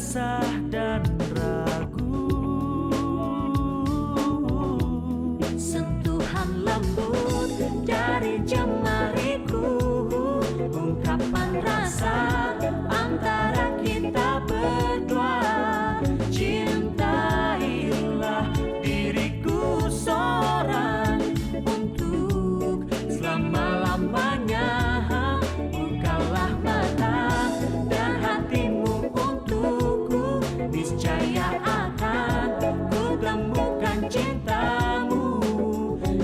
resah dan ragu. Sentuhan lembut dari jemariku, ungkapan rasa antara kita berdua. Cintailah diriku seorang untuk selama-lamanya. Bukalah mata dan hatimu untukku, niscaya akan ku temukan cintamu.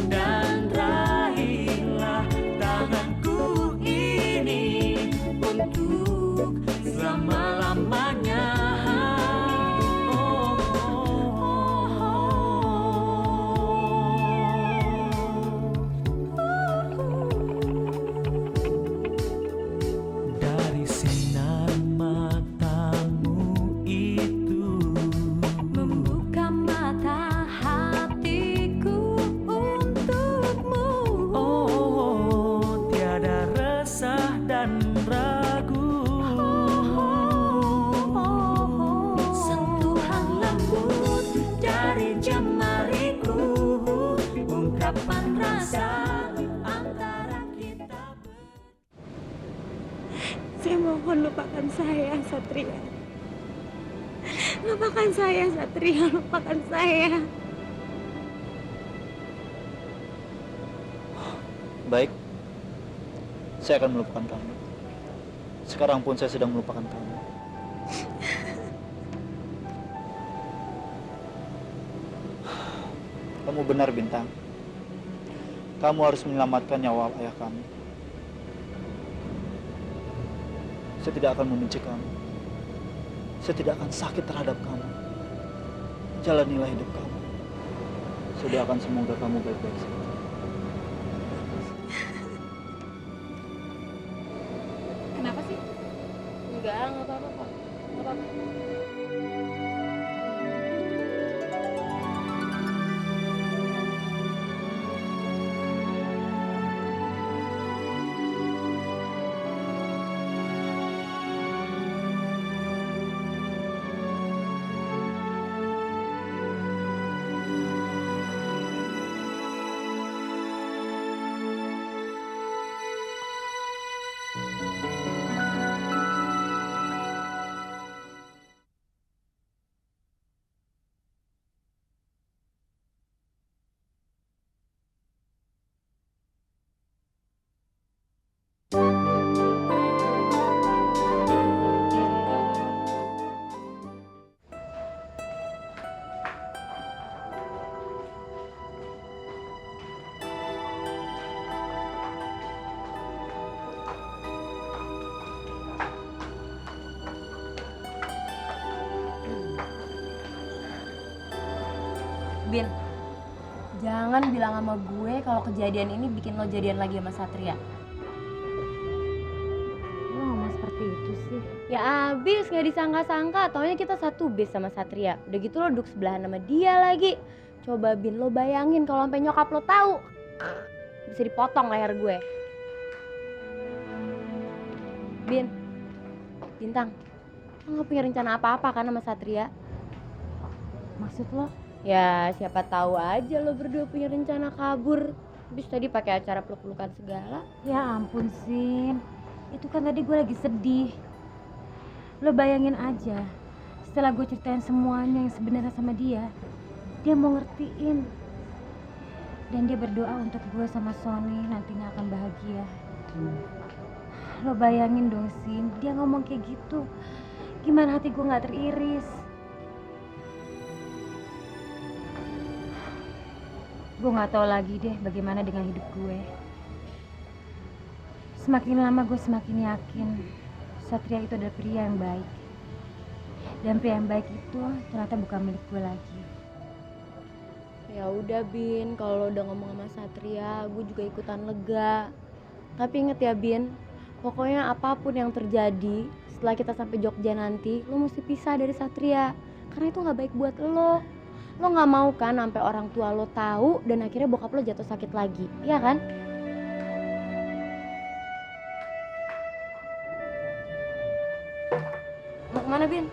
Dan raihlah tanganku ini untuk selama-lamanya. Dari sinar matamu itu membuka mata hatiku untukmu. Oh, tiada resah dan ragu. Sentuhan lembut dari jemariku, ungkapan rasa antara kita. Saya mohon lupakan saya, Satria. Lupakan saya, Satria. Lupakan saya. Baik, saya akan melupakan kamu. Sekarang pun saya sedang melupakan kamu. Kamu benar, Bintang. Kamu harus menyelamatkan nyawa ayah kamu. Saya tidak akan membenci kamu. Saya tidak akan sakit terhadap kamu. Jalanilah hidup kamu. Saya doakan semoga kamu baik-baik saja. Kenapa sih? Enggak apa-apa kok. Enggak apa-apa. Bin, jangan bilang sama gue kalau kejadian ini bikin lo jadian lagi sama Satria. Lo ngomong seperti itu sih. Ya abis, nggak disangka-sangka, taunya kita satu base sama Satria. Udah gitu lo duduk sebelahan sama dia lagi. Coba Bin, lo bayangin kalau sampai nyokap lo tahu, bisa dipotong leher gue. Bin, Bintang, lo nggak punya rencana apa-apa kan sama Satria? Maksud lo? Ya siapa tahu aja lo berdua punya rencana kabur. Habis tadi pakai acara peluk-pelukan segala. Ya ampun, Sin. Itu kan tadi gue lagi sedih. Lo bayangin aja, setelah gue ceritain semuanya yang sebenarnya sama dia mau ngertiin. Dan dia berdoa untuk gue sama Sony nantinya akan bahagia. Lo bayangin dong, Sin, dia ngomong kayak gitu. Gimana hati gue gak teriris. Gue gak tahu lagi deh bagaimana dengan hidup gue. Semakin lama gue semakin yakin Satria itu adalah pria yang baik. Dan pria yang baik itu ternyata bukan milik gue lagi. Ya udah Bin, kalau lo udah ngomong sama Satria, gue juga ikutan lega. Tapi inget ya Bin, pokoknya apapun yang terjadi setelah kita sampai Jogja nanti, lo mesti pisah dari Satria. Karena itu gak baik buat lo. Lo gak mau kan sampai orang tua lo tahu dan akhirnya bokap lo jatuh sakit lagi, iya kan? Mau kemana Bin?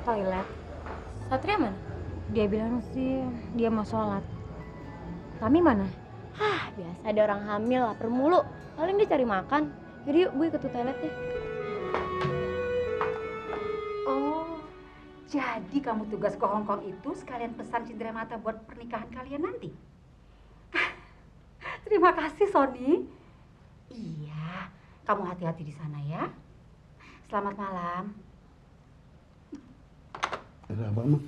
Toilet. Satria mana? Dia bilang sih dia mau sholat. Kami mana? Biasa ada orang hamil lapar mulu. Paling dia cari makan. Jadi yuk gue ikut ke toilet deh. Oh, jadi kamu tugas ke Hong Kong itu sekalian pesan Cindramata buat pernikahan kalian nanti? Terima kasih, Sony. Iya, kamu hati-hati di sana ya. Selamat malam. Ada apa, Mak?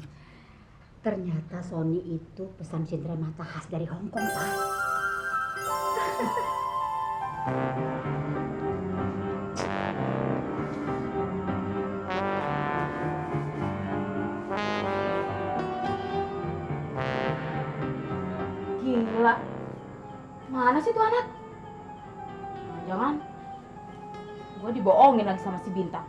Ternyata Sony itu pesan Cindramata khas dari Hong Kong, Pak. Gila. Mana sih tuh anak? Jangan. Gue dibohongin lagi sama si Bintang.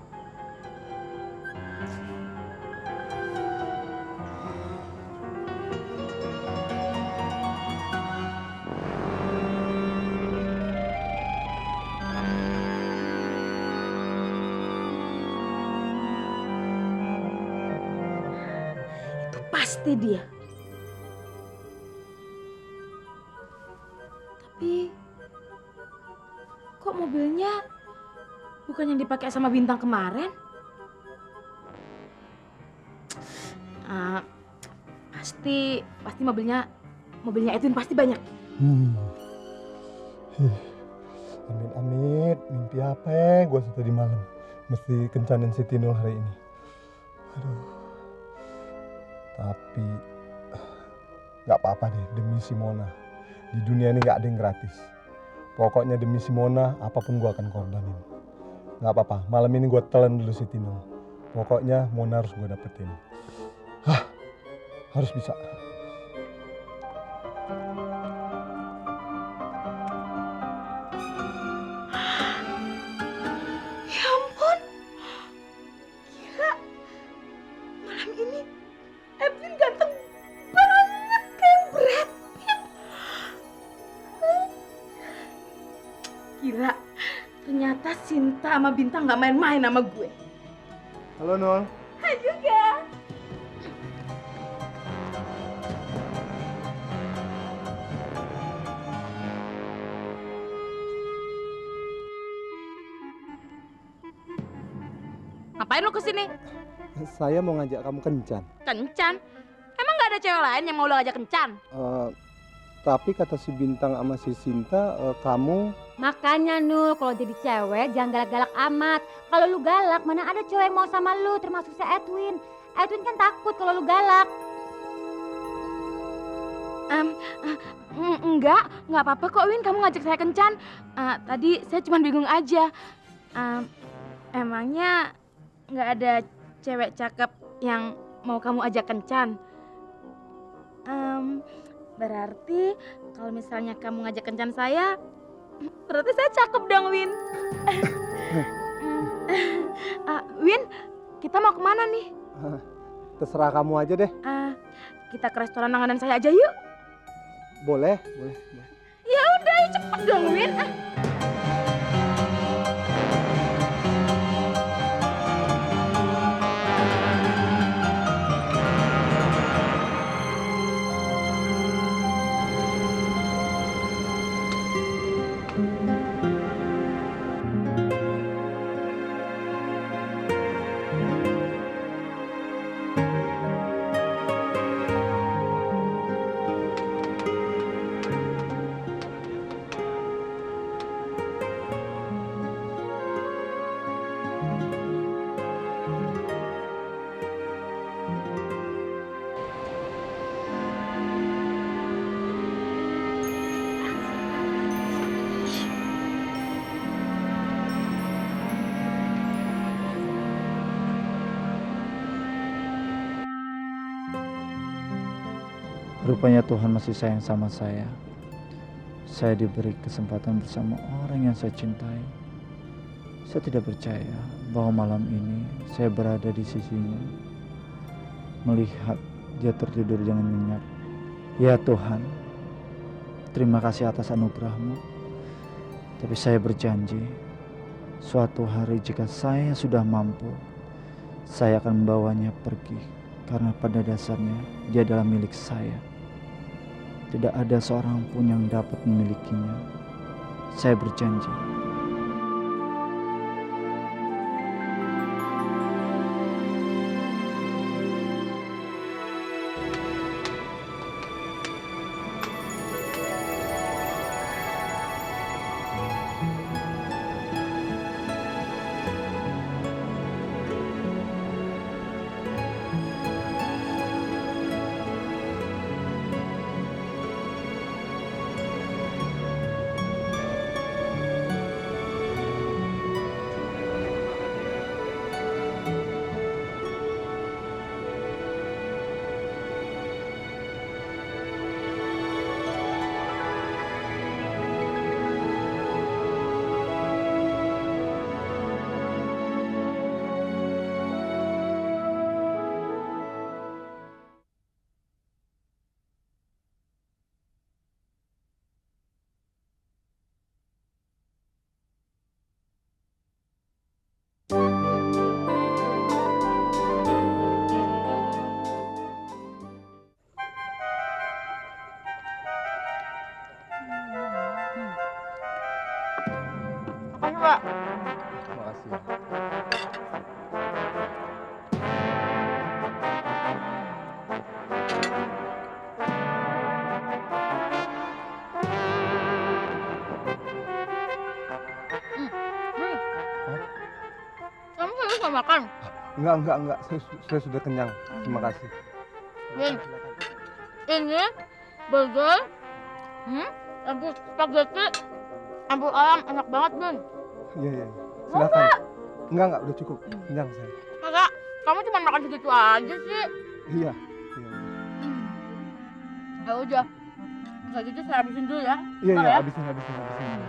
Itu pasti dia. Tapi kok mobilnya bukan yang dipakai sama Bintang kemarin? Pasti mobilnya Edwin pasti banyak. Amit-amit, mimpi apa ya gue tadi malam? Mesti kencanin si Tinul hari ini. Aduh. Tapi nggak apa-apa deh demi si Mona. Di dunia ini nggak ada yang gratis. Pokoknya demi si Mona, apapun gue akan korbanin. Nggak apa-apa, malam ini gue telan dulu si Tinul. Pokoknya Mona harus gue dapetin. Harus bisa. Ya ampun. Gila. Malam ini Edwin ganteng banget kayak Brad Pitt. Gila. Ternyata Sinta sama Bintang gak main-main sama gue. Halo Nol. Hai juga. Ngapain lu kesini? Saya mau ngajak kamu kencan. Kencan? Emang gak ada cewek lain yang mau lu ajak kencan? Tapi kata si Bintang sama si Sinta, kamu... Makanya Nul, kalau jadi cewek jangan galak-galak amat. Kalau lu galak, mana ada cewek yang mau sama lu, termasuk si Edwin. Edwin kan takut kalau lu galak. Enggak apa-apa kok Win, kamu ngajak saya kencan. Tadi saya cuma bingung aja. Emangnya nggak ada cewek cakep yang mau kamu ajak kencan? Berarti kalau misalnya kamu ngajak kencan saya, berarti saya cakep dong Win. Win, kita mau kemana nih? Terserah kamu aja deh. Kita ke restoran langganan saya aja yuk. Boleh. Ya udah, cepet dong Win. Rupanya Tuhan masih sayang sama saya. Saya diberi kesempatan bersama orang yang saya cintai. Saya tidak percaya bahwa malam ini saya berada di sisinya, melihat dia tertidur dengan nyenyak. Ya Tuhan, terima kasih atas anugerah-Mu. Tapi saya berjanji, suatu hari jika saya sudah mampu, Saya akan membawanya pergi karena pada dasarnya dia adalah milik saya. Tidak ada seorang pun yang dapat memilikinya. Saya berjanji. Makasih, Pak. Makasih. Kamu serius gak makan? Enggak. Saya sudah kenyang. Terima kasih. Bin, ini burger, empuk spaghetti, empuk ayam enak banget, Bin. Iya. Silakan. Enggak, udah cukup. Kenyang saya. Kakak, kamu cuma makan segitu aja sih. Iya. Ya udah, kalau gitu saya habisin dulu ya. Iya, Bentar ya. habisin. Nun.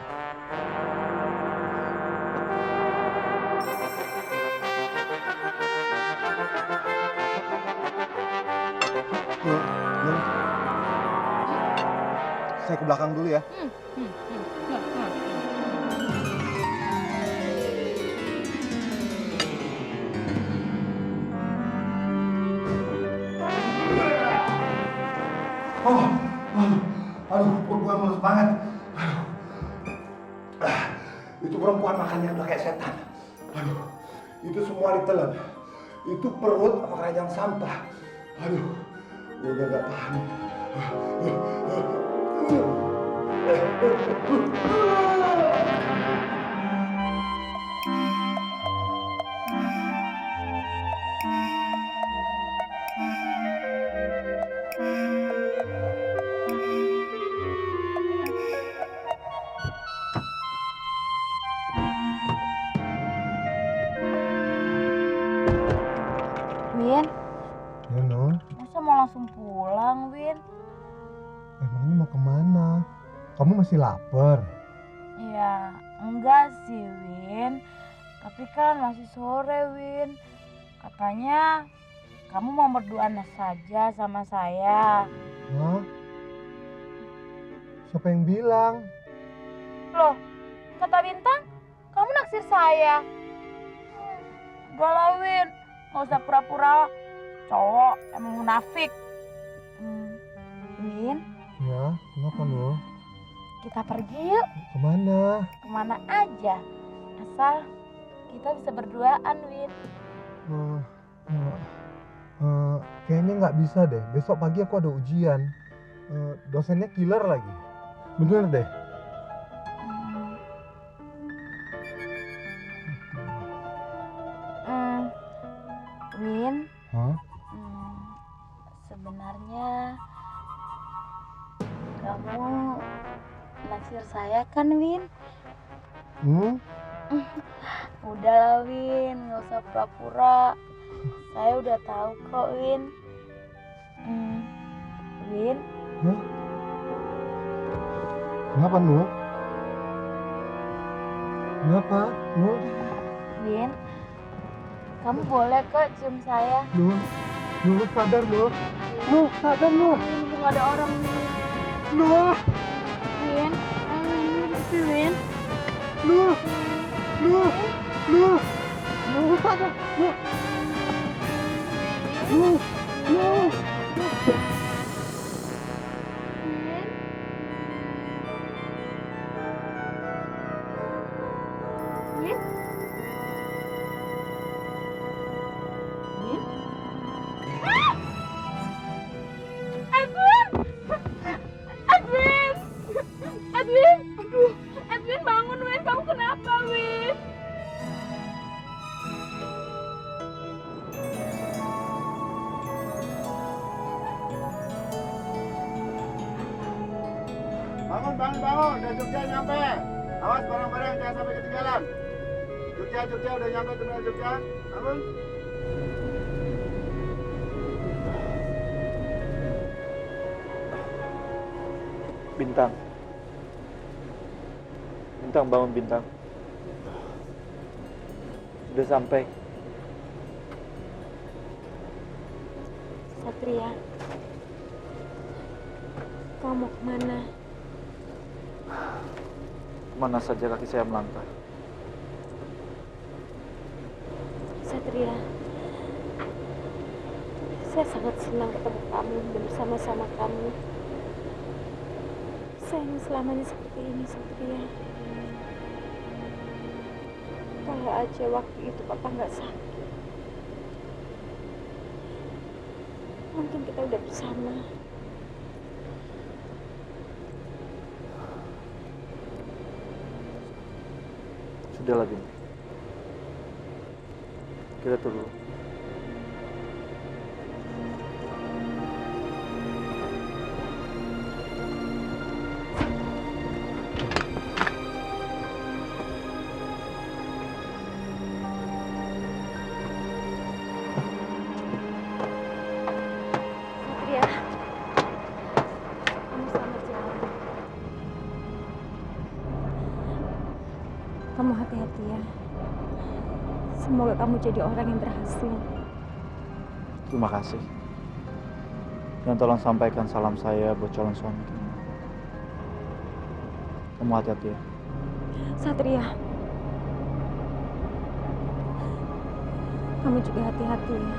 Saya ke belakang dulu ya. Aduh, perut gue mulus banget. Itu perempuan makannya udah kayak setan. Aduh, itu semua ditelan. Itu perut apa keranjang sampah. Aduh, gue udah gak tahan. Win, Ya, Nun. masa mau langsung pulang, Win? Emangnya mau kemana? Kamu masih lapar? Ya, enggak sih, Win. Tapi kan masih sore, Win. Katanya kamu mau berdua saja sama saya. Hah? Siapa yang bilang? Loh, kata Bintang, kamu naksir saya. Udah lah, Win. Nggak usah pura-pura cowok emang munafik. Win, Ya, kenapa, Nun? kita pergi yuk. Kemana? Kemana aja. Asal kita bisa berduaan, Win. Kayaknya nggak bisa deh. Besok pagi aku ada ujian. Dosennya killer lagi. Bener deh. Win, Hah? sebenarnya kamu naksir saya kan, Win? Udah lah, Win, nggak usah pura-pura. Saya udah tahu kok, Win. Win, Hah? Kenapa, Nur? Kenapa, Nur? Win, kamu boleh kok cium saya. Nur sadar, Nur. Nur sadar, Nur. Win, nggak ada orang, Win. Nur, Win, Win. Nur sadar, Nur. Edwin bangun, Win. Kamu kenapa, Win? Bangun. Udah Jogja nyampe. Awas barang-barang jangan sampai ketinggalan. Jogja udah nyampe terminal Jogja. Bangun. Bintang. Bintang, bangun Bintang. Udah sampai. Satria, kamu mau kemana? Kemana saja kaki saya melangkah. Satria, saya sangat senang ketemu kamu dan bersama-sama kamu. Saya ingin selamanya seperti ini, Satria. Kalau aja waktu itu Papa nggak sakit, mungkin kita udah bersama. Sudahlah Bintang. Kita tunggu. Satria, kamu selamat jalan. Kamu hati-hati ya. Semoga kamu jadi orang yang berhasil. Terima kasih. Dan tolong sampaikan salam saya buat calon suami kamu. Kamu hati-hati ya. Satria, kamu juga hati-hati ya.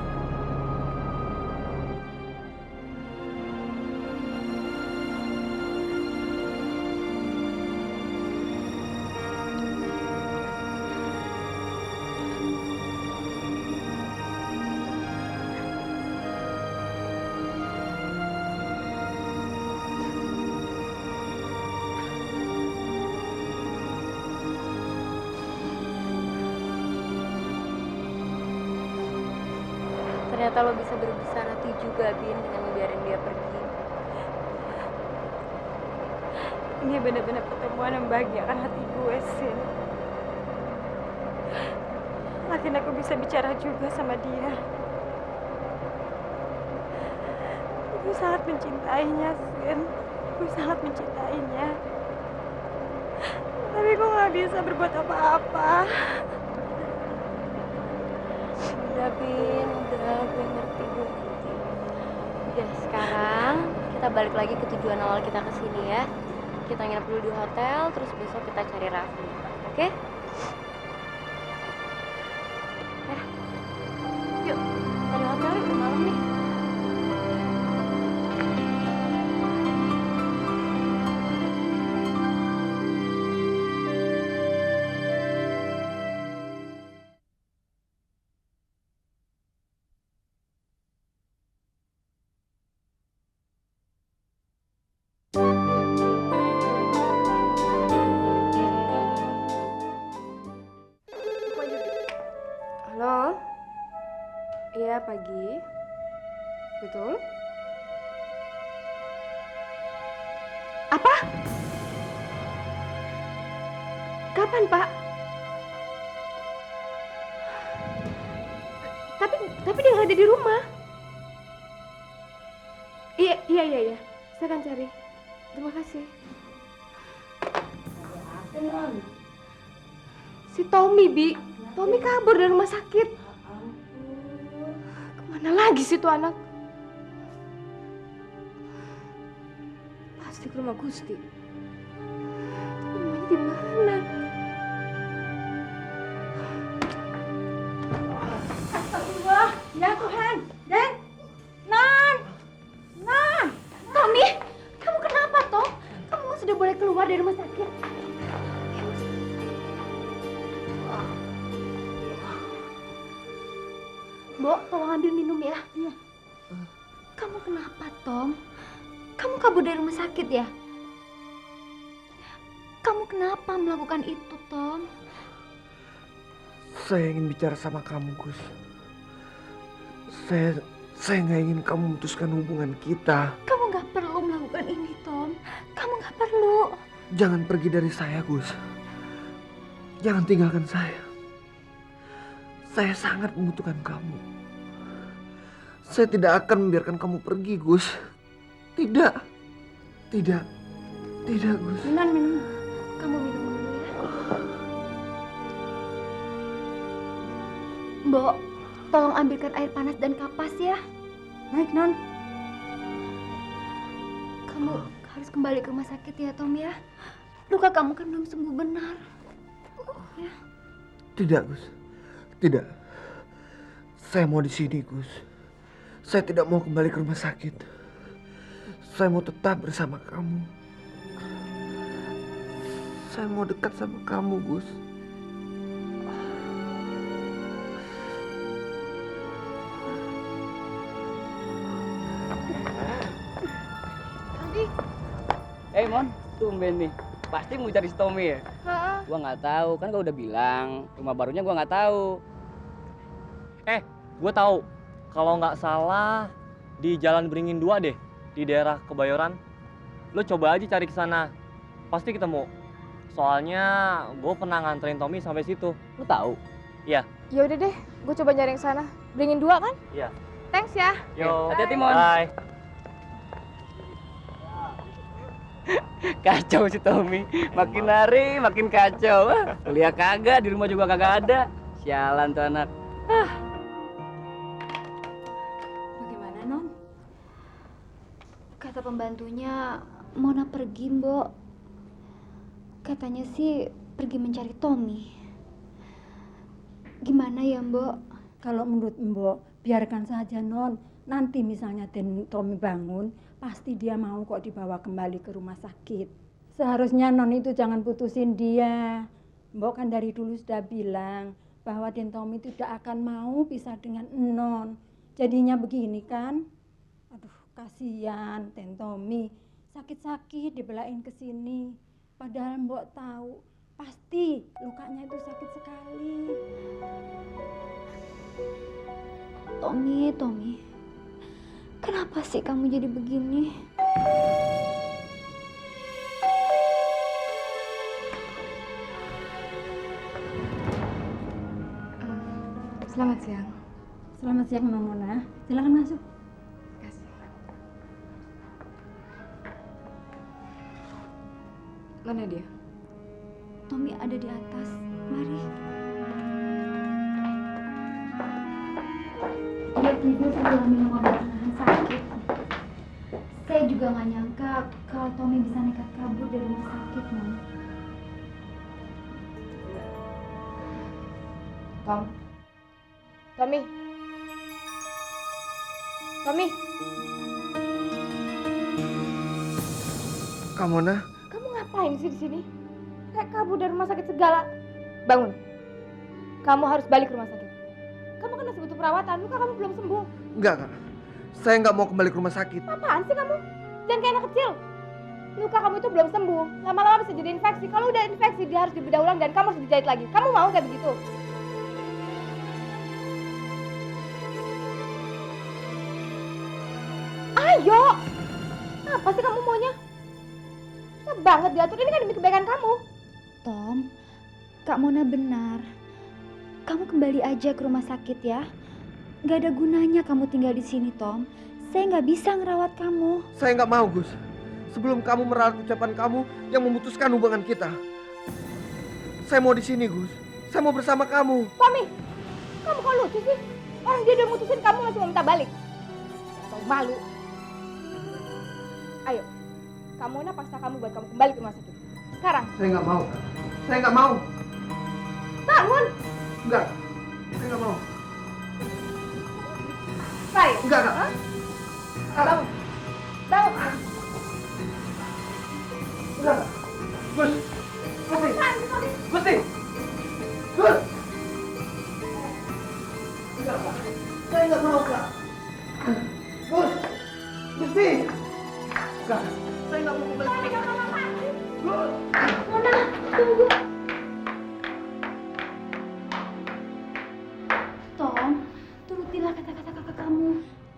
Ternyata lo bisa berbesar hati juga, Bin, dengan ngebiarin dia pergi. Ini benar-benar pertemuan yang membahagiakan hati gue, Sin. Akhirnya aku bisa bicara juga sama dia. Gue sangat mencintainya, Sin. Gue sangat mencintainya. Tapi gue gak bisa berbuat apa-apa. Udah, Bin, udah. Gue ngerti. Udah, sekarang kita balik lagi ke tujuan awal kita kesini ya. Kita nginep dulu di hotel, terus besok kita cari Raffi. Oke? Ya. Yuk, cari hotel yuk, malam nih. Halo? Iya, pagi. Betul? Apa? Kapan, Pak? Tapi dia nggak ada di rumah. Iya. Saya akan cari. Terima kasih. Si Tommy, Bi. Tommy kabur dari rumah sakit. Kemana lagi sih tuh anak? Pasti ke rumah Gusti. Tapi rumahnya di mana? Astagfirullah, ya Tuhan. Den, keluar dari rumah sakit. Mbok, tolong ambil minum ya. Iya. Kamu kenapa, Tom? Kamu kabur dari rumah sakit ya? Kamu kenapa melakukan itu, Tom? Saya ingin bicara sama kamu, Gus. Saya nggak ingin kamu memutuskan hubungan kita. Kamu nggak perlu melakukan ini, Tom. Kamu nggak perlu. Jangan pergi dari saya, Gus. Jangan tinggalkan saya. Saya sangat membutuhkan kamu. Saya tidak akan membiarkan kamu pergi, Gus. Tidak. Tidak. Tidak, Gus. Minum. Kamu minum dulu ya. Mbok, tolong ambilkan air panas dan kapas ya. Baik, Non. Kamu harus kembali ke rumah sakit ya, Tom ya. Luka kamu kan belum sembuh benar. Ya. Tidak, Gus. Tidak. Saya mau di sini, Gus. Saya tidak mau kembali ke rumah sakit. Saya mau tetap bersama kamu. Saya mau dekat sama kamu, Gus. Mon, tumben nih. Pasti mau cari si Tommy ya? Gua nggak tahu, kan gua udah bilang rumah barunya gua nggak tahu. Gua tahu. Kalau nggak salah di Jalan Beringin 2 deh, di daerah Kebayoran. Lo coba aja cari ke sana. Pasti ketemu. Soalnya gue pernah nganterin Tommy sampai situ. Lo tahu? Iya. Ya udah deh, gue coba nyari yang sana. Beringin 2 kan? Iya. Thanks ya. Yo, hati-hati, Mon. Bye. Kacau si Tommy. Makin hari makin kacau. Lihat kagak, di rumah juga kagak ada. Sialan tuh anak. Bagaimana, Non? Kata pembantunya, Mona pergi, Mbok. Katanya sih pergi mencari Tommy. Gimana ya, Mbok? Kalau menurut Mbok, biarkan saja, Non. Nanti misalnya Tommy bangun, pasti dia mau kok dibawa kembali ke rumah sakit. Seharusnya Non itu jangan putusin dia. Mbok kan dari dulu sudah bilang bahwa Tommy tidak akan mau pisah dengan Non. Jadinya begini kan? Aduh, kasihan Tommy. Sakit-sakit dibelain ke sini. Padahal Mbok tahu, pasti lukanya itu sakit sekali. Tommy. Kenapa sih kamu jadi begini? Selamat siang. Selamat siang, Mona. Silakan masuk. Kasih. Mana dia? Tommy ada di atas. Mari. Dia tidur setelah minum obat penahan sakit. Saya juga nggak nyangka kalau Tommy bisa nekat kabur dari rumah sakit, Mon. Tommy. Mona? Kamu ngapain sih di sini? Kayak kabur dari rumah sakit segala. Bangun. Kamu harus balik ke rumah sakit. Kamu kan masih butuh perawatan. Luka kamu belum sembuh. Enggak, Kak. Saya nggak mau kembali ke rumah sakit. Apaan sih kamu? Jangan kayak anak kecil. Luka kamu itu belum sembuh. Lama-lama bisa jadi infeksi. Kalau udah infeksi, dia harus dibedah ulang dan kamu harus dijahit lagi. Kamu mau kayak begitu? Ayo! Apa sih kamu maunya? Susah banget diatur. Ini kan demi kebaikan kamu. Tom, Kak Mona benar. Kamu kembali aja ke rumah sakit ya. Gak ada gunanya kamu tinggal di sini, Tom. Saya nggak bisa ngerawat kamu. Saya nggak mau, Gus. Sebelum kamu meralat ucapan kamu yang memutuskan hubungan kita. Saya mau di sini, Gus. Saya mau bersama kamu. Tommy, kamu kok lucu sih? Orang dia udah mutusin kamu masih mau minta balik. Atau malu? Ayo, kamu paksa kamu buat kamu kembali ke rumah sakit. Sekarang. Saya nggak mau, Kak. Saya nggak mau. Bangun! Enggak. Saya nggak mau. Saya? Enggak, Kak. Bangun. Bangun. Enggak, Kak. Enggak, Pak. Saya nggak mau, Kak. Gus! Gusti! Kak, saya nggak mau kembali. Gus! Mona, tunggu. Tom, turutilah kata-kata kakak kamu.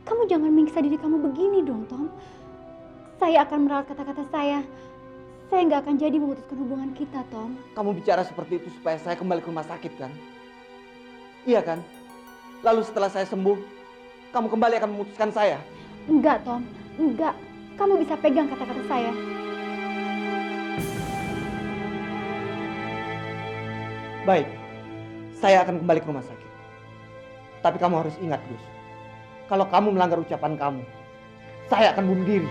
Kamu jangan menyiksa diri kamu begini dong, Tom. Saya akan merawat kata-kata saya. Saya nggak akan jadi memutuskan hubungan kita, Tom. Kamu bicara seperti itu supaya saya kembali ke rumah sakit, kan? Iya kan? Lalu setelah saya sembuh, kamu kembali akan memutuskan saya. Enggak, Tom. Enggak. Kamu bisa pegang kata-kata saya. Baik, saya akan kembali ke rumah sakit. Tapi kamu harus ingat, Gus. Kalau kamu melanggar ucapan kamu, saya akan bunuh diri.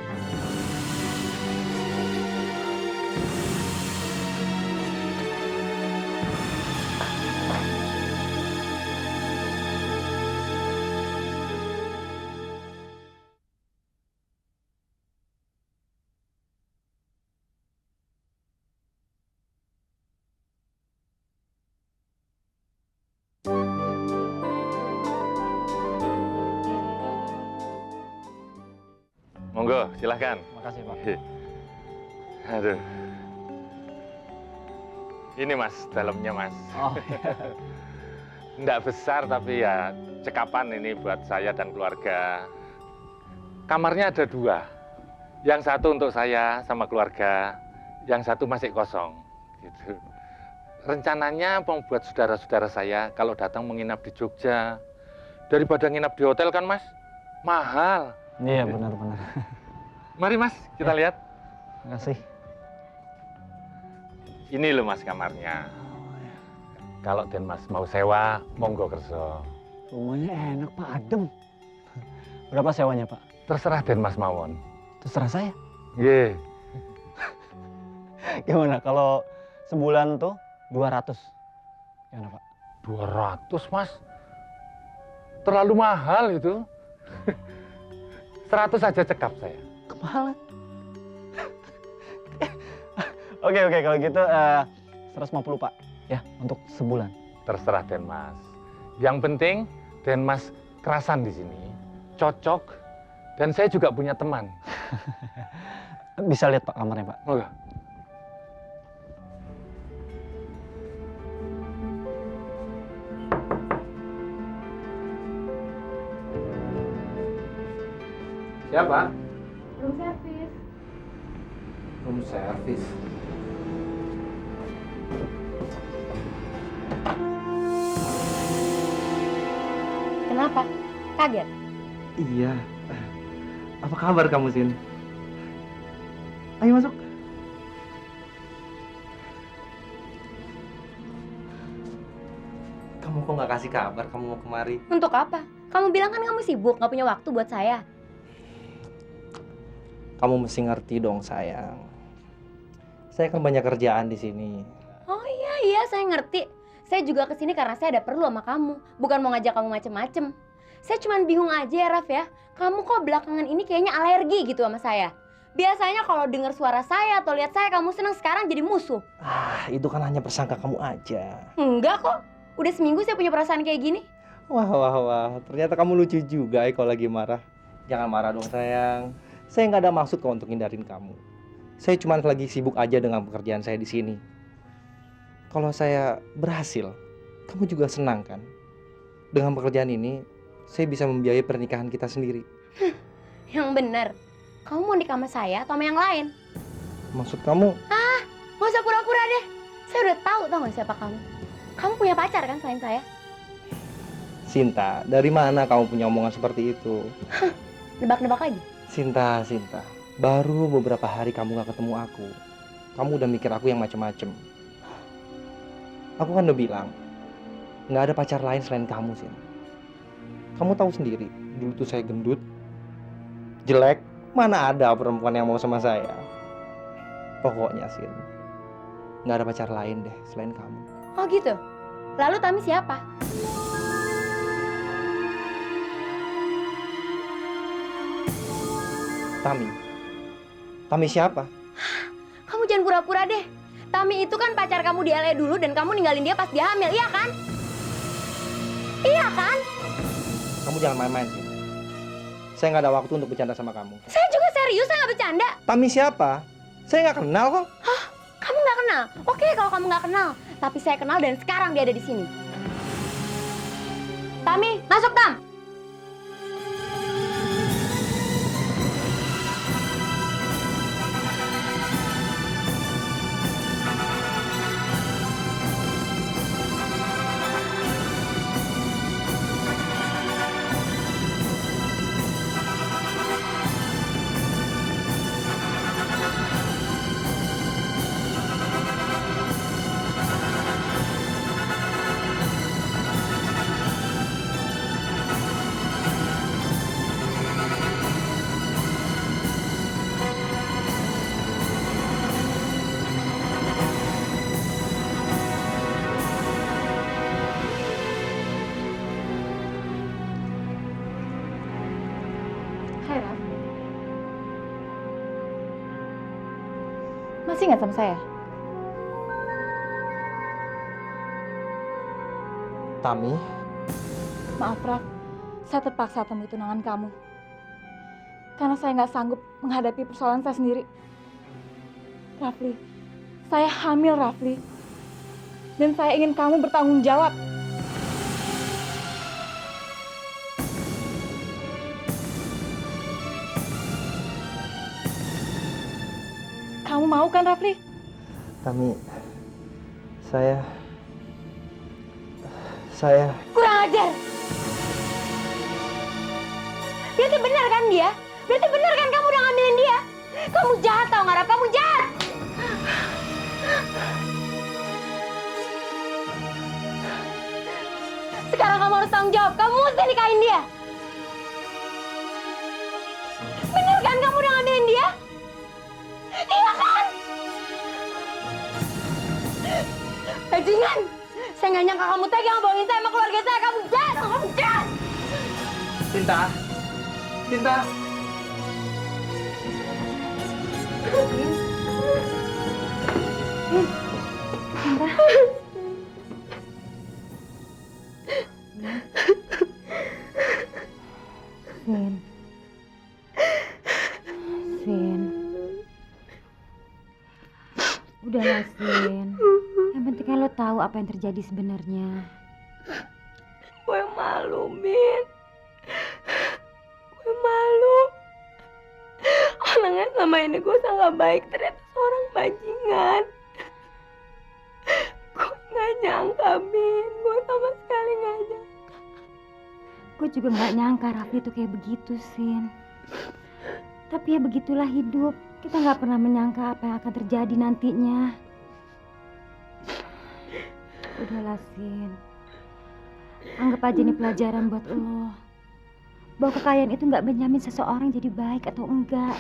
Monggo, silahkan. Makasih, Pak. Aduh. Ini Mas, dalamnya Mas. Oh, Nggak besar tapi ya cekapan ini buat saya dan keluarga. Kamarnya ada 2. Yang satu untuk saya sama keluarga, yang satu masih kosong. Gitu. Rencananya mau buat saudara-saudara saya kalau datang menginap di Jogja. Daripada nginap di hotel kan Mas, mahal. iya benar-benar. Mari Mas, kita lihat. Makasih. Ini loh Mas kamarnya. Kalau Den Mas mau sewa, monggo kerso. Rumahnya enak, Pak. Adem. Berapa sewanya, Pak? Terserah Den Mas mawon. Terserah saya. Ye. Gimana kalau sebulan tuh 200? Gimana, Pak? 200 Mas? Terlalu mahal itu. 100 saja cekap saya. Kemahalan. Oke, kalau gitu 150, Pak. Ya, untuk sebulan. Terserah Den Mas. Yang penting Den Mas kerasan di sini. Cocok. Dan saya juga punya teman. Bisa lihat Pak kamarnya, Pak. Oh, siapa? Room service. Room service. Kenapa? Kaget? Iya. Apa kabar kamu, Sin? Ayo masuk. Kamu kok nggak kasih kabar kamu mau kemari? Untuk apa? Kamu bilang kan kamu sibuk, nggak punya waktu buat saya. Kamu mesti ngerti dong, sayang. Saya kan banyak kerjaan di sini. Oh iya, saya ngerti. Saya juga kesini karena saya ada perlu sama kamu. Bukan mau ngajak kamu macem-macem. Saya cuma bingung aja ya, Raf ya. Kamu kok belakangan ini kayaknya alergi gitu sama saya. Biasanya kalau dengar suara saya atau lihat saya, kamu senang, sekarang jadi musuh. Ah, itu kan hanya persangka kamu aja. Enggak kok. Udah seminggu saya punya perasaan kayak gini. Wah. Ternyata kamu lucu juga ya kalau lagi marah. Jangan marah dong, sayang. Saya nggak ada maksud kok untuk hindarin kamu. Saya cuma lagi sibuk aja dengan pekerjaan saya di sini. Kalau saya berhasil, kamu juga senang kan? Dengan pekerjaan ini, saya bisa membiayai pernikahan kita sendiri. Yang benar. Kamu mau nikah sama saya atau sama yang lain? Maksud kamu? Nggak usah pura-pura deh. Saya udah tahu nggak siapa kamu. Kamu punya pacar kan selain saya? Sinta, dari mana kamu punya omongan seperti itu? Nebak-nebak lagi. Sinta, baru beberapa hari kamu gak ketemu aku. Kamu udah mikir aku yang macem-macem. Aku kan udah bilang, gak ada pacar lain selain kamu, Sin. Kamu tahu sendiri, dulu tuh saya gendut, jelek, mana ada perempuan yang mau sama saya. Pokoknya, Sin, gak ada pacar lain deh selain kamu. Oh gitu? Lalu Tami siapa? Tami siapa? Kamu jangan pura-pura deh. Tami itu kan pacar kamu di LA dulu dan kamu ninggalin dia pas dia hamil, iya kan? Iya kan? jangan main-main sih. Saya nggak ada waktu untuk bercanda sama kamu. Saya juga serius, saya nggak bercanda. Tami siapa? Saya nggak kenal kok. Hah? Kamu nggak kenal? Oke, kalau kamu nggak kenal. Tapi saya kenal dan sekarang dia ada di sini. Tami, masuk Tam. Hai, Raf. Masih ingat sama saya? Tami, Maaf, Raf. Saya terpaksa temui tunangan kamu. Karena saya nggak sanggup menghadapi persoalan saya sendiri. Rafli, saya hamil, Rafli. Dan saya ingin kamu bertanggung jawab. Kamu mau kan, Rafli? Tami, saya Kurang ajar! Berarti benar kan dia? Berarti benar kan kamu udah ngambilin dia? Kamu jahat tau nggak, Raf? Kamu jahat! Sekarang kamu harus tanggung jawab. Kamu mesti nikahin dia. Benar kan kamu udah ngambilin dia? Iya kan? Bajingan! Saya nggak nyangka kamu tega ngebohongin saya sama keluarga saya. Kamu jahat! Kamu jahat! Cinta. Cinta. Sin. Sin. Udahlah, Sin. Yang penting kan lo tahu apa yang terjadi sebenarnya. Gue malu, Min. Gue malu. Orangnya selama ini gue sangat baik, ternyata seorang bajingan. Gue nggak nyangka, Min. Gue sama sekali nggak nyangka. Gue juga nggak nyangka Rafli tuh kayak begitu, Sin. Tapi ya begitulah hidup. Kita nggak pernah menyangka apa yang akan terjadi nantinya. Udahlah, Sin. Anggap aja ini pelajaran buat lo. Bahwa kekayaan itu nggak menjamin seseorang jadi baik atau enggak.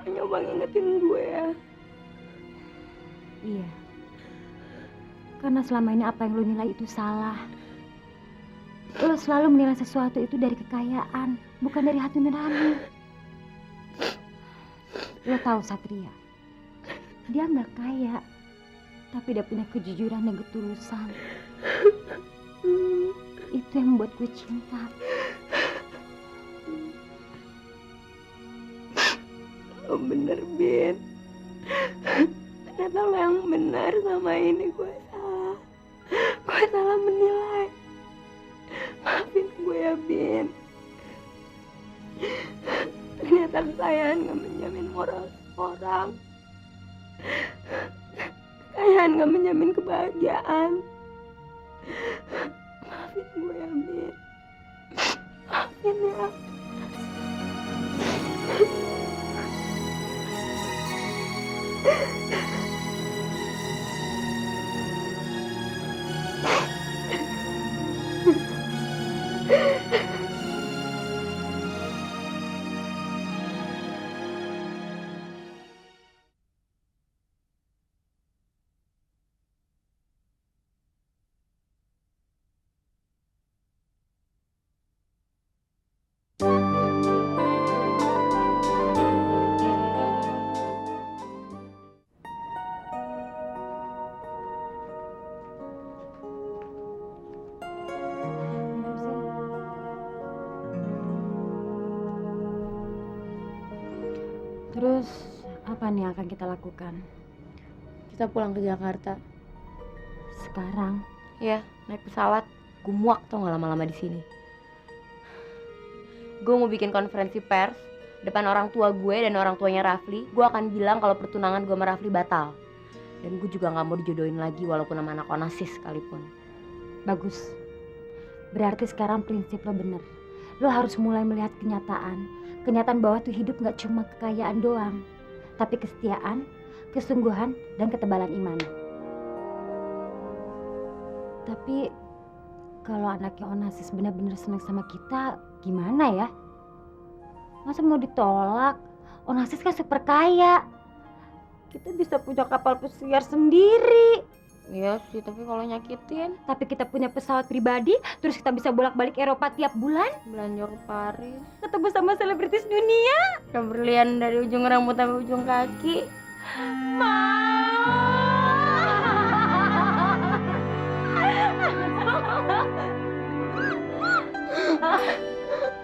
Hanya bang ingetin gue ya. Iya. Karena selama ini apa yang lo nilai itu salah. Lo selalu menilai sesuatu itu dari kekayaan, bukan dari hati nurani. Lo tahu Satria, dia nggak kaya, tapi dia punya kejujuran dan ketulusan. Itu yang membuat gue cinta. Lo bener, Bin. Ternyata lo yang benar sama ini. Gue salah. Gue salah menilai. Maafin gue ya, Bin. Ternyata kekayaan gak menjamin moral orang. Kekayaan gak menjamin kebahagiaan. Maafin gue ya, Bin. Maafin ya. Terus apa nih yang akan kita lakukan? Kita pulang ke Jakarta. Sekarang? Ya, naik pesawat. Gue muak tau gak lama-lama di sini. Gue mau bikin konferensi pers depan orang tua gue dan orang tuanya Rafli. Gue akan bilang kalau pertunangan gue sama Rafli batal. Dan gue juga gak mau dijodohin lagi walaupun sama anak Onassis sekalipun. Bagus. Berarti sekarang prinsip lo bener. Lo harus mulai melihat kenyataan. Kenyataan bahwa tuh hidup gak cuma kekayaan doang. Tapi kesetiaan, kesungguhan, dan ketebalan iman. Tapi kalau anaknya Onassis benar-benar senang sama kita, gimana ya? Masa mau ditolak? Onassis kan super kaya. Kita bisa punya kapal pesiar sendiri. Iya sih, tapi kalau nyakitin. Tapi kita punya pesawat pribadi, terus kita bisa bolak-balik Eropa tiap bulan. Belanja ke Paris. Ketemu sama selebritis dunia. Berlian dari ujung rambut sampai ujung kaki.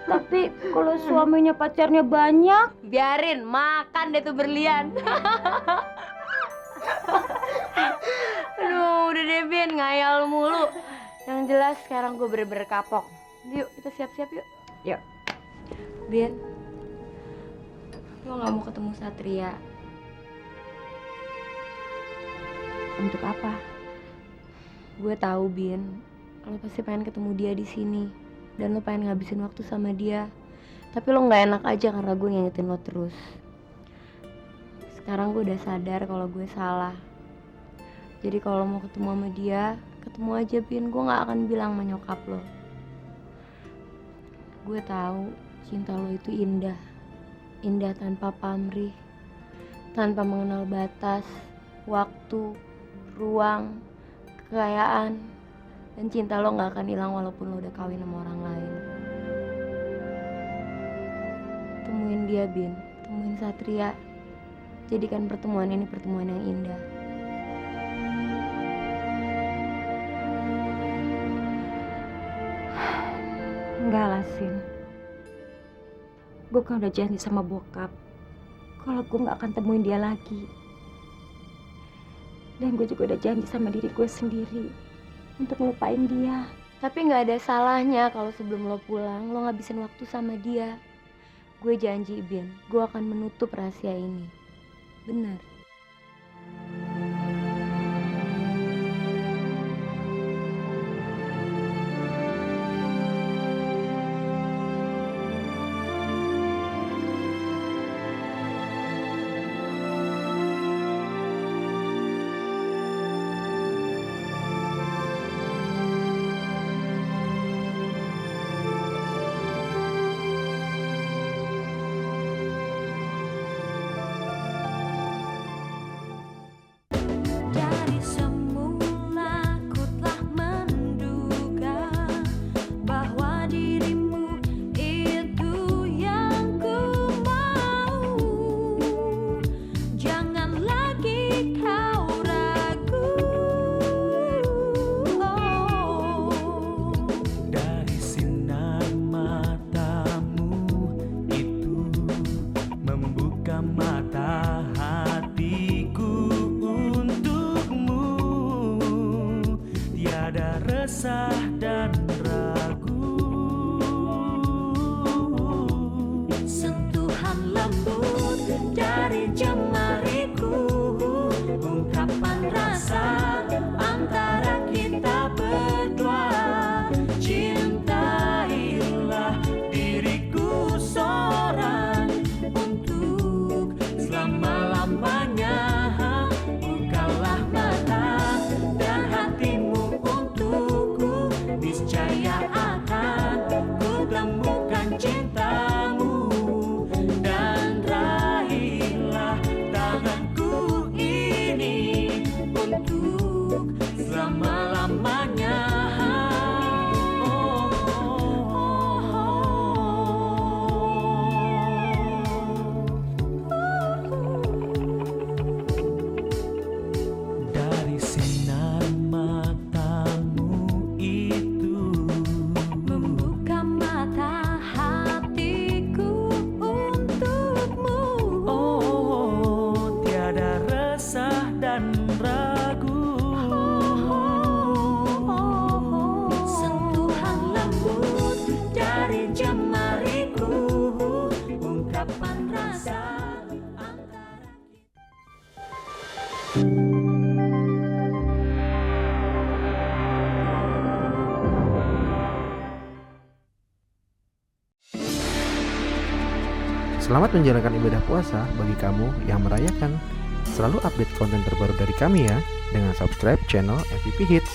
Tapi kalau suaminya pacarnya banyak, biarin, makan deh tuh berlian. Aduh, udah deh Bin, ngayal mulu. Yang jelas sekarang gue bener-bener kapok. Yuk, kita siap-siap yuk. Yuk. Bin, lo gak mau ketemu Satria? Untuk apa? Gue tahu Bin, lo pasti pengen ketemu dia di sini. Dan lo pengen ngabisin waktu sama dia. Tapi lo gak enak aja karena gue ngingetin lo terus. Sekarang gue udah sadar kalau gue salah. Jadi kalau mau ketemu sama dia, ketemu aja Bin. Gue gak akan bilang sama nyokap lo. Gue tahu cinta lo itu indah. Indah tanpa pamrih. Tanpa mengenal batas, waktu, ruang, kekayaan. Dan cinta lo gak akan hilang walaupun lo udah kawin sama orang lain. Temuin dia Bin, temuin Satria. Jadikan pertemuan ini pertemuan yang indah. Enggak lah, Sin. Gue kan udah janji sama bokap kalau gue gak akan temuin dia lagi. Dan gue juga udah janji sama diri gue sendiri untuk ngelupain dia. Tapi gak ada salahnya kalau sebelum lo pulang, lo ngabisin waktu sama dia. Gue janji, Bin, gue akan menutup rahasia ini. Benar. Dari semula ku telah menduga bahwa dirimu itu yang ku mau. Jangan lagi kau ragu. Dari sinar matamu itu membuka mata hatiku untukmu. Tiada resah dan ragu. Sentuhan lembut dari jemariku, ungkapan rasa antara kita berdua. Cintailah diriku seorang untuk selama-lamanya. Bukalah mata dan hatimu untukku, niscaya akan ku temukan cintamu. Dan raihlah tanganku ini untuk selama-lamanya. Dari sinar matamu itu Selamat menjalankan ibadah puasa bagi kamu yang merayakan. Selalu update konten terbaru dari kami ya, dengan subscribe channel MVP Hits.